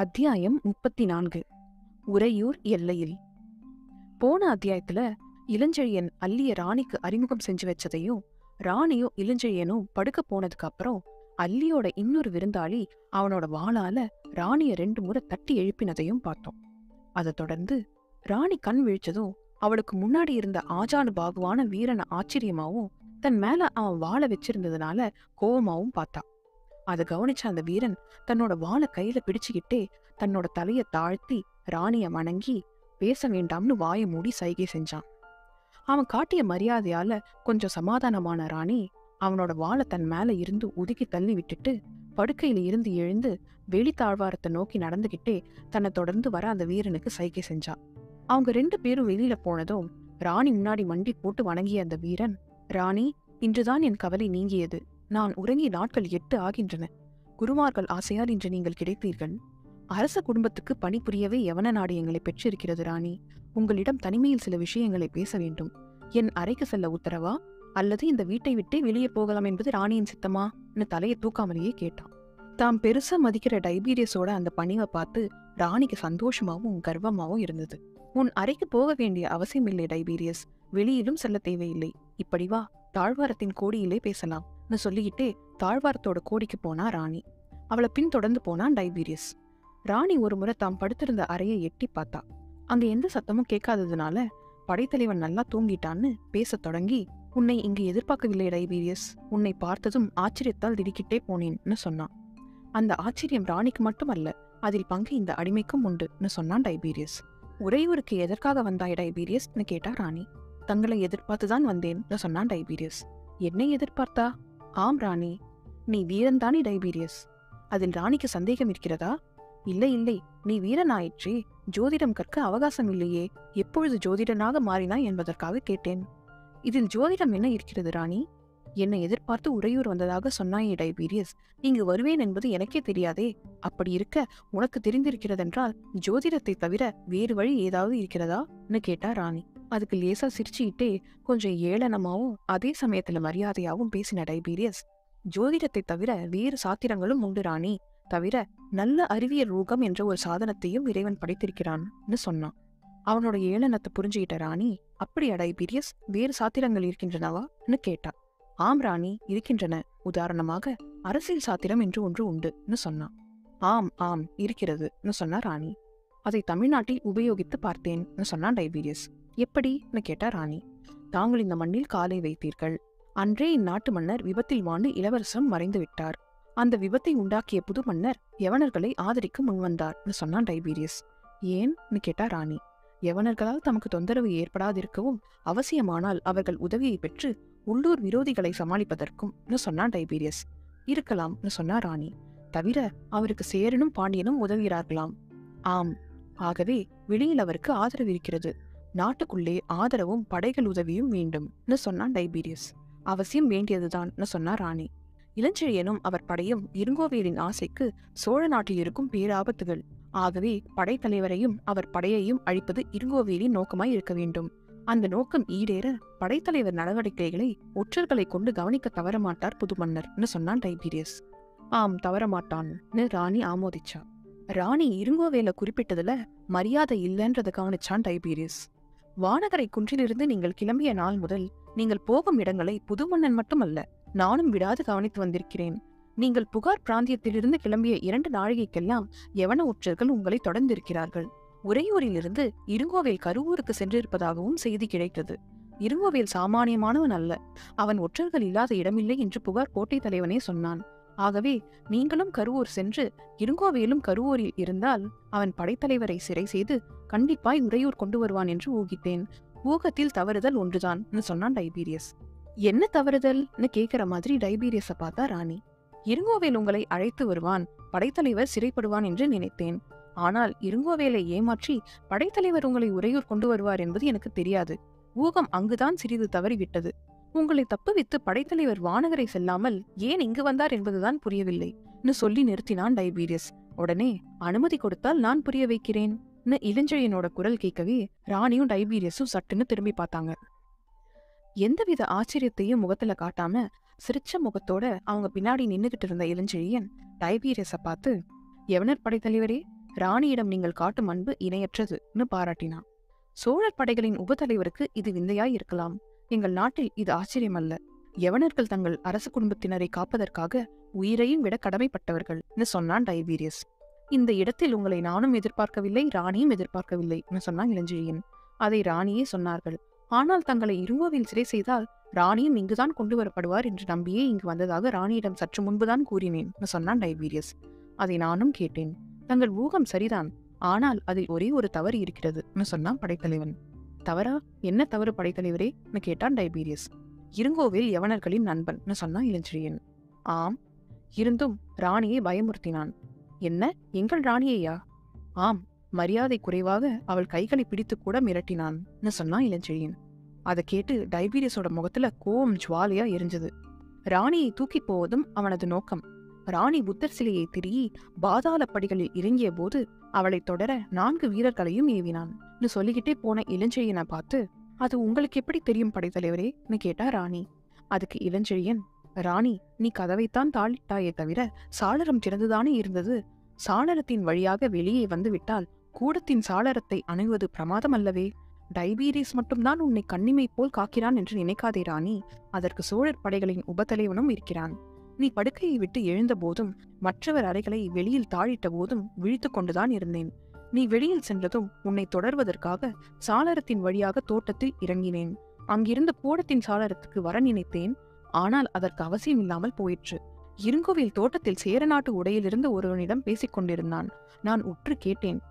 அத்தியாயம் 34. உறையூர் எல்லையில். போன அத்தியாயத்துல இளஞ்செழியன் அல்லிய ராணிக்கு அறிமுகம் செஞ்சு வச்சதையும், ராணியும் இளஞ்செழியனும் படுக்க போனதுக்கு அப்புறம் அல்லியோட இன்னொரு விருந்தாளி அவனோட வாளால ராணிய 2 முறை தட்டி எழுப்பினதையும் பார்த்தோம். அதை தொடர்ந்து ராணி கண் விழிச்சதும் அவளுக்கு முன்னாடி இருந்த ஆஜானு பாகுவான வீரனை ஆச்சரியமாவும், தன் மேல அவன் வாழை வச்சிருந்ததுனால கோவமாவும் பார்த்தா. அதை கவனிச்ச அந்த வீரன் தன்னோட வாளை கையில பிடிச்சுக்கிட்டே தன்னோட தலைய தாழ்த்தி ராணிய வணங்கி பேச வேண்டாம்னு வாயை மூடி சைகை செஞ்சான். அவன் காட்டிய மரியாதையால கொஞ்சம் சமாதானமான ராணி அவனோட வாளை தன் மேல இருந்து ஒதுக்கி தள்ளி விட்டுட்டு படுக்கையில இருந்து எழுந்து வெளி தாழ்வாரத்தை நோக்கி நடந்துகிட்டே தன்னை தொடர்ந்து வர அந்த வீரனுக்கு சைகை செஞ்சா. அவங்க 2 பேரும் வெளியில போனதும் ராணி முன்னாடி மண்டி போட்டு வணங்கிய அந்த வீரன், ராணி, இன்றுதான் என் கவலை நீங்கியது. நான் உறங்கி நாட்கள் 8 ஆகின்றன. குருமார்கள் ஆசையால் இன்று நீங்கள் கிடைத்தீர்கள். அரச குடும்பத்துக்கு பணிபுரியவே யவன நாடு எங்களை பெற்றிருக்கிறது ராணி. உங்களிடம் தனிமையில் சில விஷயங்களை பேச வேண்டும். என் அறைக்கு செல்ல உத்தரவா, அல்லது இந்த வீட்டை விட்டே வெளியே போகலாம் என்பது ராணியின் சித்தமா? தலையை தூக்காமலேயே கேட்டான். தாம் பெருசா மதிக்கிற டைபீரியஸோட அந்த பணிவை பார்த்து ராணிக்கு சந்தோஷமாவும் கர்வமாவும் இருந்தது. உன் அறைக்கு போக வேண்டிய அவசியம் இல்லை டைபீரியஸ். வெளியிலும் செல்ல தேவையில்லை. இப்படி வா, தாழ்வாரத்தின் கோடியிலே பேசலாம் சொல்லிக்கிட்டே தாழ்வாரத்தோட கோடிக்கு போனா ராணி. அவளை பின் தொடர்ந்து போனான் டைபீரியஸ். ராணி ஒரு முறை தாம் படுத்திருந்த அறையை எட்டி பார்த்தா. அங்க எந்த சத்தமும் கேட்காததுனால படைத்தலைவன் நல்லா தூங்கிட்டான்னு பேச தொடங்கி, உன்னை இங்கு எதிர்பார்க்கவில்லை டைபீரியஸ். உன்னை பார்த்ததும் ஆச்சரியத்தால் திடுக்கிட்டே போனேன்னு சொன்னான். அந்த ஆச்சரியம் ராணிக்கு மட்டுமல்ல, அதில் பங்கு இந்த அடிமைக்கும் உண்டுன்னு சொன்னான் டைபீரியஸ். உறையூருக்கு எதற்காக வந்தாய் டைபீரியஸ்ன்னு கேட்டா ராணி. தங்களை எதிர்பார்த்துதான் வந்தேன்னு சொன்னான் டைபீரியஸ். என்னை எதிர்பார்த்தா? ஆம் ராணி, நீ வீரன்தானே டைபீரியஸ். அதில் ராணிக்கு சந்தேகம் இருக்கிறதா? இல்லை இல்லை, நீ வீரன் ஆயிற்றே, ஜோதிடம் கற்க அவகாசம் இல்லையே, எப்பொழுது ஜோதிடனாக மாறினாய் என்பதற்காக கேட்டேன். இதில் ஜோதிடம் என்ன இருக்கிறது ராணி? என்னை எதிர்பார்த்து உறையூர் வந்ததாக சொன்னாயே டைபீரியஸ். இங்கு வருவேன் என்பது எனக்கே தெரியாதே. அப்படி இருக்க உனக்கு தெரிந்திருக்கிறதென்றால் ஜோதிடத்தை தவிர வேறு வழி ஏதாவது இருக்கிறதான்னு கேட்டா ராணி. அதுக்கு லேசா சிரிச்சுக்கிட்டே கொஞ்சம் ஏளனமாவும் அதே சமயத்துல மரியாதையாவும் பேசின டைபீரியஸ், ஜோதிடத்தை தவிர வேறு சாத்திரங்களும் உண்டு ராணி. தவிர நல்ல அறிவியல் ரூகம் என்ற ஒரு சாதனத்தையும் இறைவன் படைத்திருக்கிறான்னு சொன்னான். அவனோட ஏளனத்தை புரிஞ்சுகிட்ட ராணி, அப்படியா டைபீரியஸ், வேறு சாத்திரங்கள் இருக்கின்றனவான்னு கேட்டா. ஆம் ராணி, இருக்கின்றன. உதாரணமாக அரசியல் சாத்திரம் என்று ஒன்று உண்டுன்னு சொன்னான். ஆம் ஆம் இருக்கிறதுன்னு சொன்னா ராணி. அதை தமிழ்நாட்டில் உபயோகித்து பார்த்தேன்னு சொன்னான் டைபீரியஸ். எப்படின்னு கேட்டா ராணி. தாங்கள் இந்த மண்ணில் காலை வைத்தீர்கள். அன்றே இந்நாட்டு மன்னர் விபத்தில் வாண்டு இளவரசரும் மறைந்து விட்டார். அந்த விபத்தை உண்டாக்கிய புது மன்னர் யவனர்களை ஆதரிக்க முன்வந்தார்னு சொன்னான் டைபீரியஸ். ஏன்னு கேட்டா ராணி. யவனர்களால் தமக்கு தொந்தரவு ஏற்படாதிருக்கவும், அவசியமானால் அவர்கள் உதவியை பெற்று உள்ளூர் விரோதிகளை சமாளிப்பதற்கும் சொன்னான் டைபீரியஸ். இருக்கலாம்னு சொன்னா ராணி. தவிர அவருக்கு சேரனும் பாண்டியனும் உதவுகிறார்களாம். ஆம், ஆகவே வெளியில் அவருக்கு ஆதரவு இருக்கிறது. நாட்டுக்குள்ளே ஆதரவும் படைகள் உதவியும் வேண்டும்னு சொன்னான் டைபீரியஸ். அவசியம் வேண்டியதுதான்னு சொன்னா ராணி. இளஞ்செழியனும் அவர் படையும் இருங்கோவேலின் ஆசைக்கு சோழ நாட்டில் இருக்கும் பேராபத்துகள். ஆகவே படைத்தலைவரையும் அவர் படையையும் அழிப்பது இருங்கோவேலின் நோக்கமாய் இருக்க வேண்டும். அந்த நோக்கம் ஈடேற படைத்தலைவர் நடவடிக்கைகளை ஒற்றர்களை கொண்டு கவனிக்க தவறமாட்டார் புது மன்னர்னு சொன்னான் டைபீரியஸ். ஆம், தவறமாட்டான்னு ராணி ஆமோதிச்சா. ராணி இருங்கோவேல குறிப்பிட்டதுல மரியாதை இல்லைன்றதை கவனிச்சான் டைபீரியஸ். வானகரை குன்றிலிருந்து நீங்கள் கிளம்பிய நாள் முதல் நீங்கள் போகும் இடங்களை புது மன்னன் மட்டுமல்ல, நானும் விடாது கவனித்து வந்திருக்கிறேன். நீங்கள் புகார் பிராந்தியத்திலிருந்து கிளம்பிய 2 நாழிகைக்கெல்லாம் யவன ஒற்றர்கள் உங்களை தொடர்ந்திருக்கிறார்கள். உறையூரிலிருந்து இருங்கோவேல் கருவூருக்கு சென்றிருப்பதாகவும் செய்தி கிடைத்தது. இருங்கோவேல் சாமானியமானவன் அல்ல. அவன் ஒற்றர்கள் இல்லாத இடமில்லை என்று புகார் கோட்டை தலைவனே சொன்னான். ஆகவே நீங்களும் கருவூர் சென்று இருங்கோவேலும் கருவூரில் இருந்தால் அவன் படைத்தலைவரை சிறை செய்து கண்டிப்பாய் உறையூர் கொண்டு வருவான் என்று ஊகித்தேன். ஊகத்தில் தவறுதல் ஒன்றுதான் சொன்னான் டைபீரியஸ். என்ன தவறுதல்னு கேட்கிற மாதிரி டைபீரியஸ பார்த்தா ராணி. இருங்கோவேல் உங்களை அழைத்து வருவான், படைத்தலைவர் சிறைப்படுவான் என்று நினைத்தேன். ஆனால் இருங்கோவேலை ஏமாற்றி படைத்தலைவர் உங்களை உறையூர் கொண்டு வருவார் என்பது எனக்கு தெரியாது. ஊகம் அங்குதான் சிறிது தவறிவிட்டது. உங்களை தப்புவித்து படைத்தலைவர் வானகரை செல்லாமல் ஏன் இங்கு வந்தார் என்பதுதான் புரியவில்லை சொல்லி நிறுத்தினான் டைபீரியஸ். உடனே அனுமதி கொடுத்தால் நான் புரிய வைக்கிறேன் இளஞ்செழியனோட குரல் கேட்கவே ராணியும் டைபீரியஸும் சட்டுன்னு திரும்பி பார்த்தாங்க. எந்தவித ஆச்சரியத்தையும் முகத்துல காட்டாம சிரிச்ச முகத்தோட அவங்க பின்னாடி நின்னுகிட்டு இருந்த இளஞ்செழியன் டைபீரியஸ பார்த்து, யவனர் படைத்தலைவரே, ராணியிடம் நீங்கள் காட்டும் அன்பு இணையற்றதுன்னு பாராட்டினான். சோழர் படைகளின் உபதலைவருக்கு இது விந்தையாய் இருக்கலாம். எங்கள் நாட்டில் இது ஆச்சரியமல்ல. யவனர்கள் தங்கள் அரச குடும்பத்தினரை காப்பதற்காக உயிரையும் விட கடமைப்பட்டவர்கள்னு சொன்னான் டைபீரியஸ். இந்த இடத்தில் உங்களை நானும் எதிர்பார்க்கவில்லை, ராணியும் எதிர்பார்க்கவில்லைன்னு சொன்னான் இளஞ்செழியன். அதை ராணியே சொன்னார்கள். ஆனால் தங்களை இருங்கோவில் சிறை செய்தால் ராணியும் இங்குதான் கொண்டு வரப்படுவார் என்று நம்பியே இங்கு வந்ததாக ராணியிடம் சற்று முன்புதான் கூறினேன் சொன்னான் டைபீரியஸ். அதை நானும் கேட்டேன். தங்கள் ஊகம் சரிதான், ஆனால் அதில் ஒரே ஒரு தவறு இருக்கிறதுன்னு சொன்னான் படைத்தலைவன். தவறா? என்ன தவறு படைத்தலைவரே கேட்டான் டைபீரியஸ். இருங்கோவில் யவனர்களின் நண்பன் சொன்னான் இளஞ்செழியன். ஆம், இருந்தும் ராணியை பயமுறுத்தினான். என்ன, எங்கள் ராணியையா? ஆம், மரியாதை குறைவாக அவள் கைகளை பிடித்து கூட மிரட்டினான் சொன்னான் இளஞ்செழியன். அதை கேட்டு டைபீரியஸோட முகத்துல கோவம் ஜுவாலையா எரிஞ்சது. ராணியை தூக்கி போவதும் அவனது நோக்கம். ராணி புத்தர் சிலையை திரியை பாதாள படிகளில் இறங்கிய போது அவளை தொடர 4 வீரர்களையும் ஏவினான் சொல்லிக்கிட்டே போன இளஞ்செழியனை பார்த்து, அது உங்களுக்கு எப்படி தெரியும் படைத்தலைவரே கேட்டா ராணி. அதுக்கு இளஞ்செழியன், ராணி, நீ கதவைத்தான் தாளிட்டாயே தவிர சாளரம் திறந்துதானே இருந்தது. சாளரத்தின் வழியாக வெளியே வந்து விட்டால் கூடத்தின் சாளரத்தை அணுகுவது பிரமாதம் அல்லவே. டைபீரியஸ் மட்டும்தான் உன்னை கண்ணிமை போல் காக்கிறான் என்று நினைக்காதே ராணி. அதற்கு சோழர் படைகளின் உபதலைவனும் இருக்கிறான். நீ படுக்கையை விட்டு எழுந்த போதும் மற்றவர் அறைகளை வெளியில் தாழிட்ட போதும் விழித்து கொண்டுதான் இருந்தேன். நீ வெளியில் சென்றதும் உன்னை தொடர்வதற்காக சாளரத்தின் வழியாக தோட்டத்தில் இறங்கினேன். அங்கிருந்த கூடத்தின் சாளரத்துக்கு வர நினைத்தேன். ஆனால் அதற்கு அவசியம் இல்லாமல் போயிற்று. இருங்கோவில் தோட்டத்தில் சேரநாட்டு உடையிலிருந்து ஒருவனிடம் பேசிக் கொண்டிருந்தான். நான் உற்று கேட்டேன்.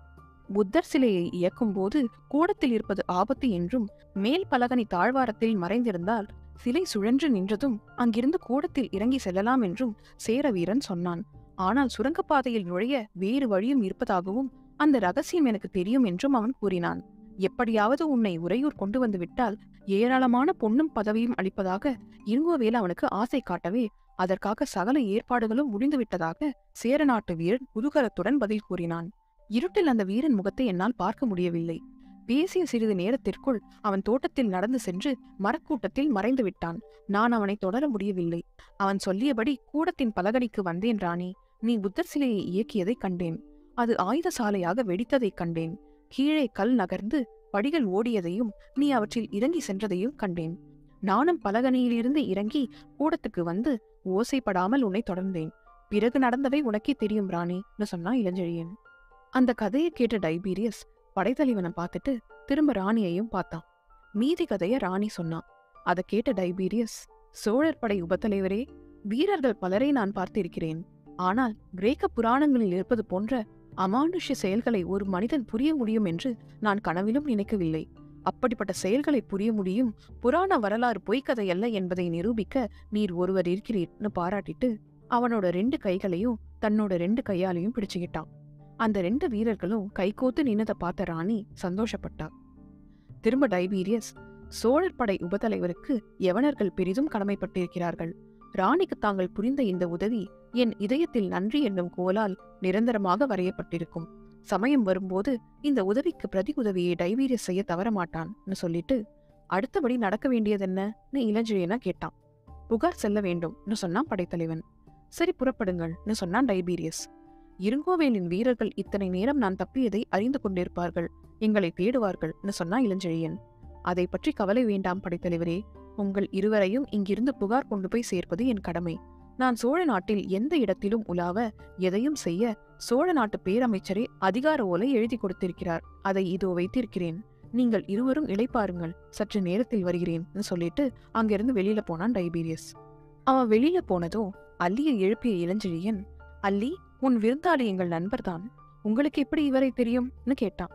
புத்தர் சிலையை இயக்கும் போது கூடத்தில் இருப்பது ஆபத்து என்றும் மேல் பலகனி தாழ்வாரத்தில் மறைந்திருந்தால் சிலை சுழன்று நின்றதும் அங்கிருந்து கூடத்தில் இறங்கி செல்லலாம் என்றும் சேர வீரன் சொன்னான். ஆனால் சுரங்கப்பாதையில் நுழைய வேறு வழியும் இருப்பதாகவும் அந்த ரகசியம் எனக்கு தெரியும் என்றும் அவன் கூறினான். எப்படியாவது உன்னை உறையூர் கொண்டு வந்து விட்டால் ஏராளமான பொன்னும் பதவியும் அளிப்பதாக இருங்கோவேல் அவனுக்கு ஆசை காட்டவே அதற்காக சகல ஏற்பாடுகளும் முடிந்துவிட்டதாக சேரநாட்டு வீரன் குதூகலத்துடன் பதில் கூறினான். இருட்டில் அந்த வீரன் முகத்தை என்னால் பார்க்க முடியவில்லை. பேசிய சிறிது நேரத்திற்குள் அவன் தோட்டத்தில் நடந்து சென்று மரக்கூட்டத்தில் மறைந்து விட்டான். நான் அவனை தொடர முடியவில்லை. அவன் சொல்லியபடி கூடத்தின் பலகனிக்கு வந்தேன் ராணி. நீ புத்தர் சிலையை இயக்கியதை கண்டேன். அது ஆயுத சாலையாக வெடித்ததை கண்டேன். கீழே கல் நகர்ந்து படிகள் ஓடியதையும் நீ அவற்றில் இறங்கி சென்றதையும் கண்டேன். நானும் பலகனியிலிருந்து இறங்கி கூடத்துக்கு வந்து ஓசைப்படாமல் உன்னை தொடர்ந்தேன். பிறகு நடந்தவை உனக்கே தெரியும் ராணி சொன்னான் இளஞ்செழியன். அந்த கதையை கேட்ட டைபீரியஸ் படைத்தலைவனை பார்த்துட்டு திரும்ப ராணியையும் பார்த்தான். மீதி கதைய ராணி சொன்னான். அதை கேட்ட டைபீரியஸ், சோழர் படை உபத்தலைவரே, வீரர்கள் பலரை நான் பார்த்திருக்கிறேன். ஆனால் கிரேக்க புராணங்களில் இருப்பது போன்ற அமானுஷ்ய செயல்களை ஒரு மனிதன் புரிய முடியும் என்று நான் கனவிலும் நினைக்கவில்லை. அப்படிப்பட்ட செயல்களை புரிய முடியும் புராண வரலாறு பொய்க்கதையல்ல என்பதை நிரூபிக்க நீர் ஒருவர் இருக்கிறீர்னு பாராட்டிட்டு அவனோட 2 கைகளையும் தன்னோட 2 கையாலையும் பிடிச்சுக்கிட்டான். அந்த 2 வீரர்களும் கைகோத்து நின்னதை பார்த்த ராணி சந்தோஷப்பட்டா. திரும்ப டைபீரியஸ், சோழர் படை உபதலைவருக்கு யவனர்கள் பெரிதும் கடமைப்பட்டிருக்கிறார்கள். ராணிக்கு தாங்கள் புரிந்த இந்த உதவி என் இதயத்தில் நன்றி என்னும் கோலால் நிரந்தரமாக வரையப்பட்டிருக்கும். சமயம் வரும்போது இந்த உதவிக்கு பிரதி உதவியை டைபீரியஸ் செய்ய தவறமாட்டான்னு சொல்லிட்டு அடுத்தபடி நடக்க வேண்டியதென்னு இளஞ்செழியனா கேட்டான். புகார் செல்ல வேண்டும்னு சொன்னான் படைத்தலைவன். சரி, புறப்படுங்கள்னு சொன்னான் டைபீரியஸ். இருங்கோவேலின் வீரர்கள் இத்தனை நேரம் நான் தப்பியதை அறிந்து கொண்டிருப்பார்கள். எங்களை தேடுவார்கள்னு சொன்னா இளஞ்செழியன். அதை பற்றி கவலை வேண்டாம் படைத்தலைவரே. உங்கள் இருவரையும் இங்கிருந்து புகார் கொண்டு போய் சேர்ப்பது என் கடமை. நான் சோழ நாட்டில் எந்த இடத்திலும் உலாவ எதையும் செய்ய சோழ நாட்டு பேரமைச்சரே அதிகார ஓலை எழுதி கொடுத்திருக்கிறார். அதை இதோ வைத்திருக்கிறேன். நீங்கள் இருவரும் இளைப்பாருங்கள், சற்று நேரத்தில் வருகிறேன்னு சொல்லிட்டு அங்கிருந்து வெளியில போனான் டைபீரியஸ். அவன் வெளியில போனதோ அல்லியை எழுப்பிய இளஞ்செழியன், அல்லி, உன் விருந்தாளி எங்கள் நண்பர்தான். உங்களுக்கு எப்படி இவரை தெரியும்னு கேட்டான்.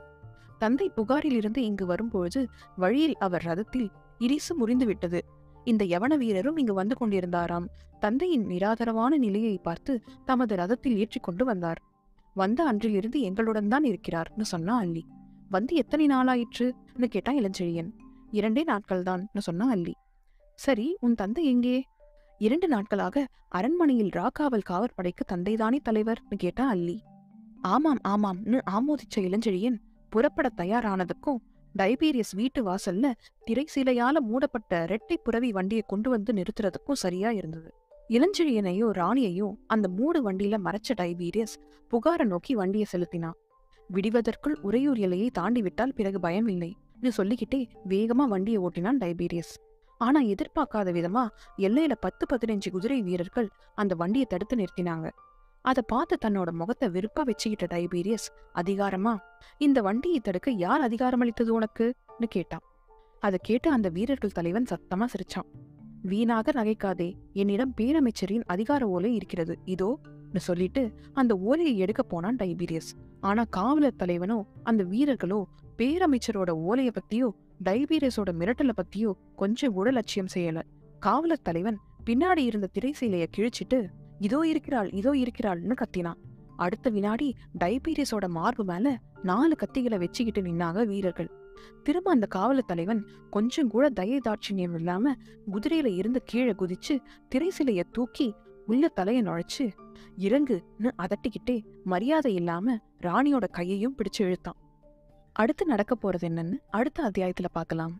தந்தை புகாரில் இருந்து இங்கு வரும்பொழுது வழியில் அவர் ரதத்தில் இரிசு முறிந்து விட்டது. இந்த யவன வீரரும் இங்கு வந்து கொண்டிருந்தாராம். தந்தையின் நிராதரவான நிலையை பார்த்து தமது ரதத்தில் ஏற்றிக்கொண்டு வந்தார். வந்த அன்றிலிருந்து எங்களுடன் தான் இருக்கிறார்னு சொன்னா அல்லி. வந்து எத்தனை நாளாயிற்றுன்னு கேட்டான் இளஞ்செழியன். 2 நாட்கள் தான்னு சொன்னா அல்லி. சரி, உன் தந்தை எங்கே? 2 நாட்களாக அரண்மனையில் ராக்காவல் காவற்படைக்கு தந்தைதானே தலைவர்னு கேட்டா அல்லி. ஆமாம் ஆமாம்னு ஆமோதிச்ச இளஞ்செழியன் புறப்பட தயாரானதுக்கும் டைபீரியஸ் வீட்டு வாசல்ல திரை சீலையால மூடப்பட்ட 2 புரவி வண்டியை கொண்டு வந்து நிறுத்துறதுக்கும் சரியா இருந்தது. இளஞ்செழியனையோ ராணியையோ அந்த மூடு வண்டியில மறைச்ச டைபீரியஸ் புகாரை நோக்கி வண்டியை செலுத்தினான். விடிவதற்குள் உறையூர் எல்லையை தாண்டி விட்டால் பிறகு பயம் இல்லை சொல்லிக்கிட்டே வேகமா வண்டியை ஓட்டினான் டைபீரியஸ். ஆனா எதிர்பார்க்காத விதமா எல்லையில 10-15 குதிரை வீரர்கள் அந்த வண்டியை தடுத்து நிறுத்தினாங்க. அதை பார்த்து தன்னோட முகத்தை வெறுப்பா வச்சுக்கிட்ட டைபீரியஸ் அதிகாரமா, இந்த வண்டியை தடுக்க யார் அதிகாரம் அளித்தது உனக்குன்னு கேட்டான். அதை கேட்டு அந்த வீரர்கள் தலைவன் சத்தமா சிரிச்சான். வீணாக நகைக்காதே, என்னிடம் பேரமைச்சரின் அதிகார ஓலை இருக்கிறது, இதோன்னு சொல்லிட்டு அந்த ஓலையை எடுக்க போனான் டைபீரியஸ். ஆனா காவலர் தலைவனோ அந்த வீரர்களோ பேரமைச்சரோட ஓலைய பத்தியோ டைபீரியஸோட மிரட்டலை பத்தியோ கொஞ்சம் கூட லட்சியம் செய்யல. காவலர் தலைவன் பின்னாடி இருந்த திரைசீலைய கிழிச்சிட்டு இதோ இருக்கிறாள்னு கத்தினான். அடுத்த வினாடி டைபீரியஸோட மார்பு மேல 4 கத்திகளை வச்சுக்கிட்டு நின்னாங்க வீரர்கள். திரும்ப அந்த காவலர் தலைவன் கொஞ்சம் கூட தயதாட்சியம் இல்லாம குதிரையில இருந்து கீழே குதிச்சு திரைசிலைய தூக்கி உள்ள தலைய நுழைச்சு இறங்குன்னு அதட்டிக்கிட்டே மரியாதை இல்லாம ராணியோட கையையும் பிடிச்சு இழுத்தான். அடுத்து நடக்க போறது என்னன்னு அடுத்த அத்தியாயத்துல பார்க்கலாம்.